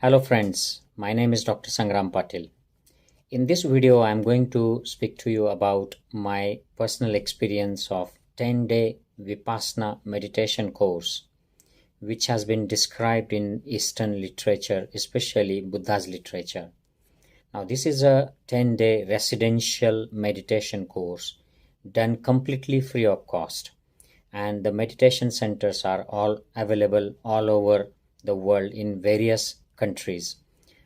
Hello friends, my name is Dr. Sangram Patil. In this video, I am going to speak to you about my personal experience of 10-day Vipassana meditation course, which has been described in Eastern literature, especially Buddha's literature. Now, this is a 10-day residential meditation course done completely free of cost, and the meditation centers are all available all over the world in various countries.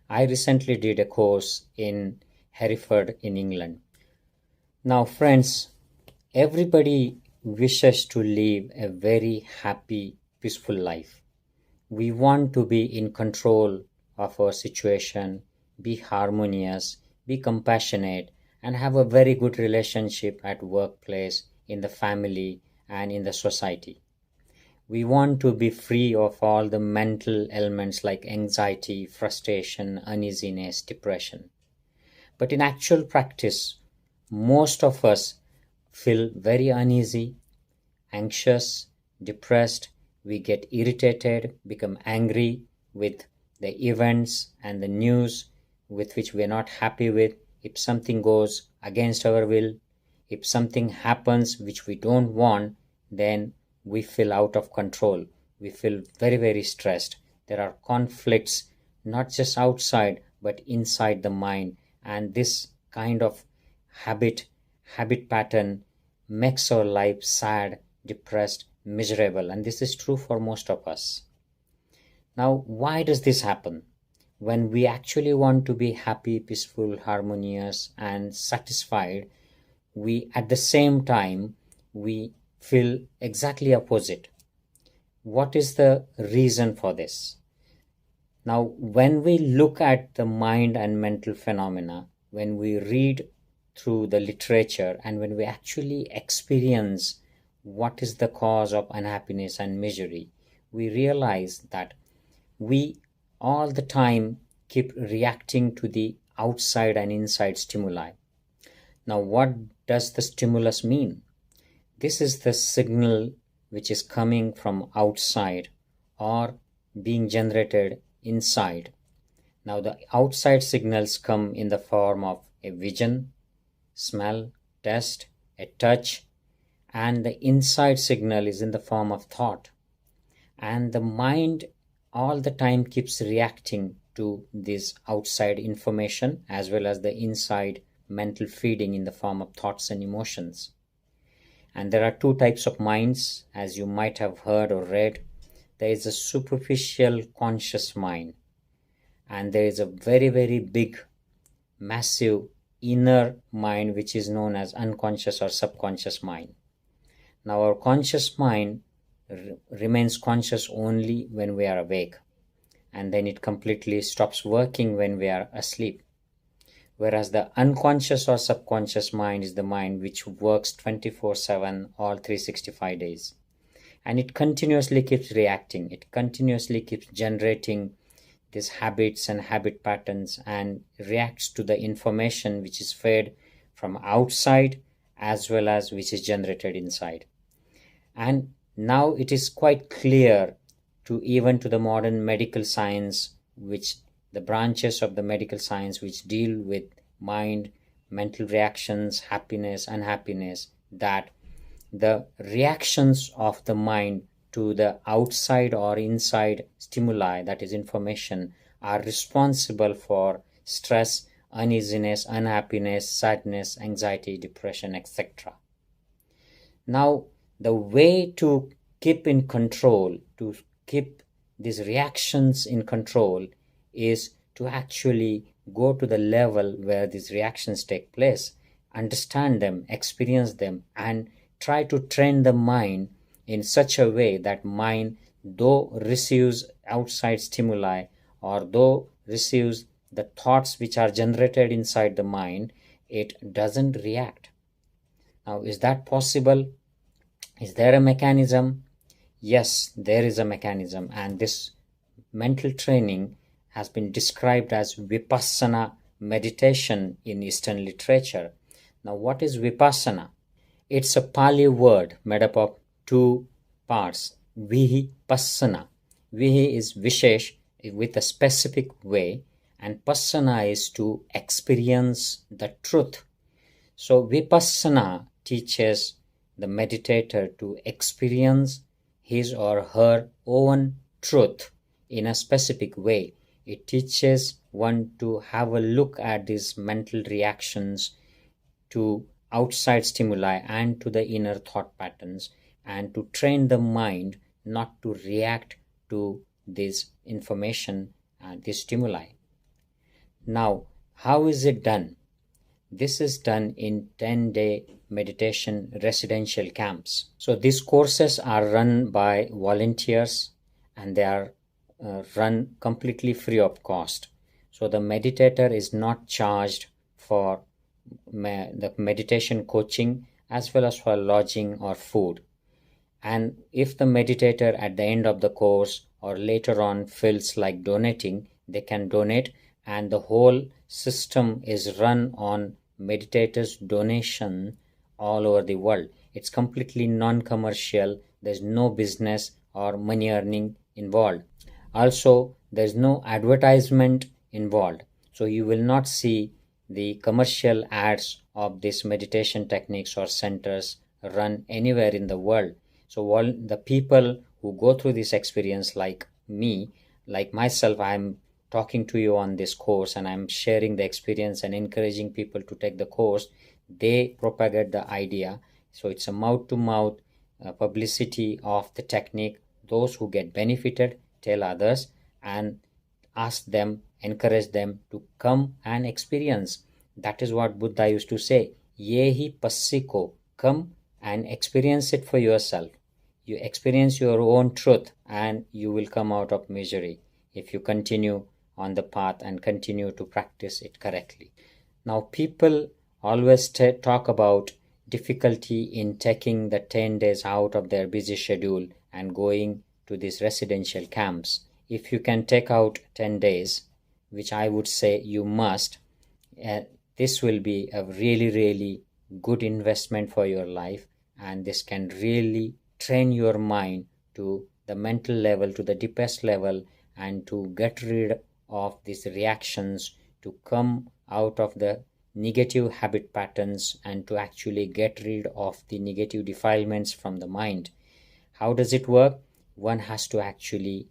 I recently did a course in Hereford in England. Now, friends, everybody wishes to live a very happy, peaceful life. We want to be in control of our situation, be harmonious, be compassionate, and have a very good relationship at workplace, in the family, and in the society. We want to be free of all the mental ailments like anxiety, frustration, uneasiness, depression. But in actual practice, most of us feel very uneasy, anxious, depressed. We get irritated, become angry with the events and the news with which we are not happy with. If something goes against our will, if something happens which we don't want, then we feel out of control. We feel very, very stressed. There are conflicts, not just outside, but inside the mind. And this kind of habit pattern makes our life sad, depressed, miserable. And this is true for most of us. Now, why does this happen? When we actually want to be happy, peaceful, harmonious, and satisfied, we at the same time, we feel exactly opposite. What is the reason for this? Now, when we look at the mind and mental phenomena, when we read through the literature, and when we actually experience what is the cause of unhappiness and misery, we realize that we all the time keep reacting to the outside and inside stimuli. Now, what does the stimulus mean? This is the signal which is coming from outside or being generated inside. Now, the outside signals come in the form of a vision, smell, taste, a touch, and the inside signal is in the form of thought. And the mind all the time keeps reacting to this outside information as well as the inside mental feeding in the form of thoughts and emotions. And there are two types of minds, as you might have heard or read. There is a superficial conscious mind, and there is a very, very big, massive inner mind, which is known as unconscious or subconscious mind. Now, our conscious mind remains conscious only when we are awake, and then it completely stops working when we are asleep. Whereas the unconscious or subconscious mind is the mind which works 24/7, all 365 days. And it continuously keeps reacting. It continuously keeps generating these habits and habit patterns and reacts to the information which is fed from outside as well as which is generated inside. And now it is quite clear to even to the modern medical science, which the branches of the medical science which deal with mind, mental reactions, happiness, unhappiness, that the reactions of the mind to the outside or inside stimuli, that is information, are responsible for stress, uneasiness, unhappiness, sadness, anxiety, depression, etc. Now, the way to keep in control, to keep these reactions in control, is to actually go to the level where these reactions take place, understand them, experience them, and try to train the mind in such a way that mind, though receives outside stimuli or though receives the thoughts which are generated inside the mind, it doesn't react. Now, is that possible? Is there a mechanism? Yes, there is a mechanism, and this mental training has been described as Vipassana meditation in Eastern literature. Now, what is Vipassana? It's a Pali word made up of two parts. Vipassana. Vihi is Vishesh, with a specific way, and Passana is to experience the truth. So Vipassana teaches the meditator to experience his or her own truth in a specific way. It teaches one to have a look at these mental reactions to outside stimuli and to the inner thought patterns, and to train the mind not to react to this information and this stimuli. Now, how is it done? This is done in 10-day meditation residential camps. So these courses are run by volunteers, and they are run completely free of cost. So the meditator is not charged for the meditation coaching as well as for lodging or food. And if the meditator at the end of the course or later on feels like donating, they can donate, and the whole system is run on meditators' donation all over the world. It's completely non-commercial. There's no business or money earning involved. Also, there's no advertisement involved. So you will not see the commercial ads of these meditation techniques or centers run anywhere in the world. So all the people who go through this experience, like me, like myself, I'm talking to you on this course and I'm sharing the experience and encouraging people to take the course. They propagate the idea. So it's a mouth-to-mouth publicity of the technique. Those who get benefited tell others and ask them, encourage them to come and experience. That is what Buddha used to say. Yehi passiko, come and experience it for yourself. You experience your own truth and you will come out of misery if you continue on the path and continue to practice it correctly. Now, people always talk about difficulty in taking the 10 days out of their busy schedule and going to these residential camps. If you can take out 10 days, which I would say you must, this will be a really, really good investment for your life, and this can really train your mind to the mental level, to the deepest level, and to get rid of these reactions, to come out of the negative habit patterns and to actually get rid of the negative defilements from the mind. How does it work? One has to actually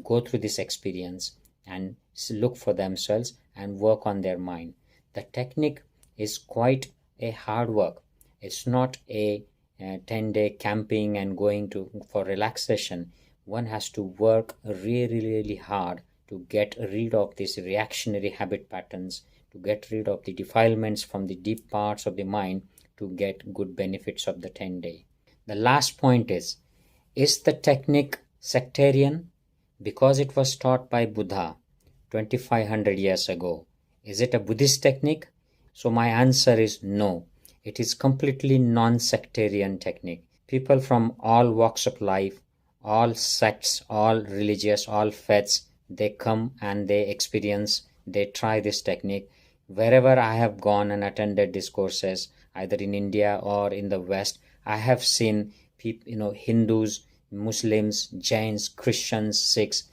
go through this experience and look for themselves and work on their mind. The technique is quite a hard work. It's not a 10-day camping and going for relaxation. One has to work really, really hard to get rid of these reactionary habit patterns, to get rid of the defilements from the deep parts of the mind, to get good benefits of the 10-day. The last point is the technique sectarian? Because it was taught by Buddha 2500 years ago. Is it a Buddhist technique? So my answer is no. It is completely non-sectarian technique. People from all walks of life, all sects, all religious, all faiths, they come and they experience, they try this technique. Wherever I have gone and attended these courses, either in India or in the West, I have seen people, Hindus, Muslims, Jains, Christians, Sikhs,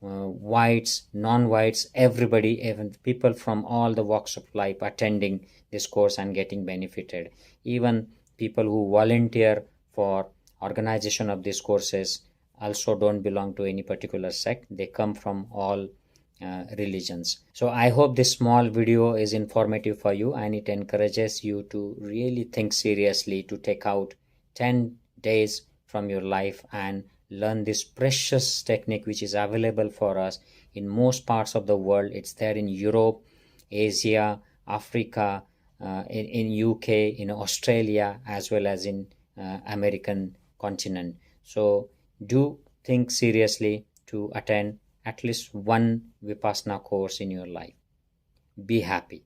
whites, non-whites, everybody, even people from all the walks of life attending this course and getting benefited. Even people who volunteer for organization of these courses also don't belong to any particular sect. They come from all religions. So I hope this small video is informative for you, and it encourages you to really think seriously to take out 10 days from your life and learn this precious technique which is available for us in most parts of the world. It's there in Europe, Asia, Africa, in UK, in Australia, as well as in American continent. So do think seriously to attend at least one Vipassana course in your life. Be happy.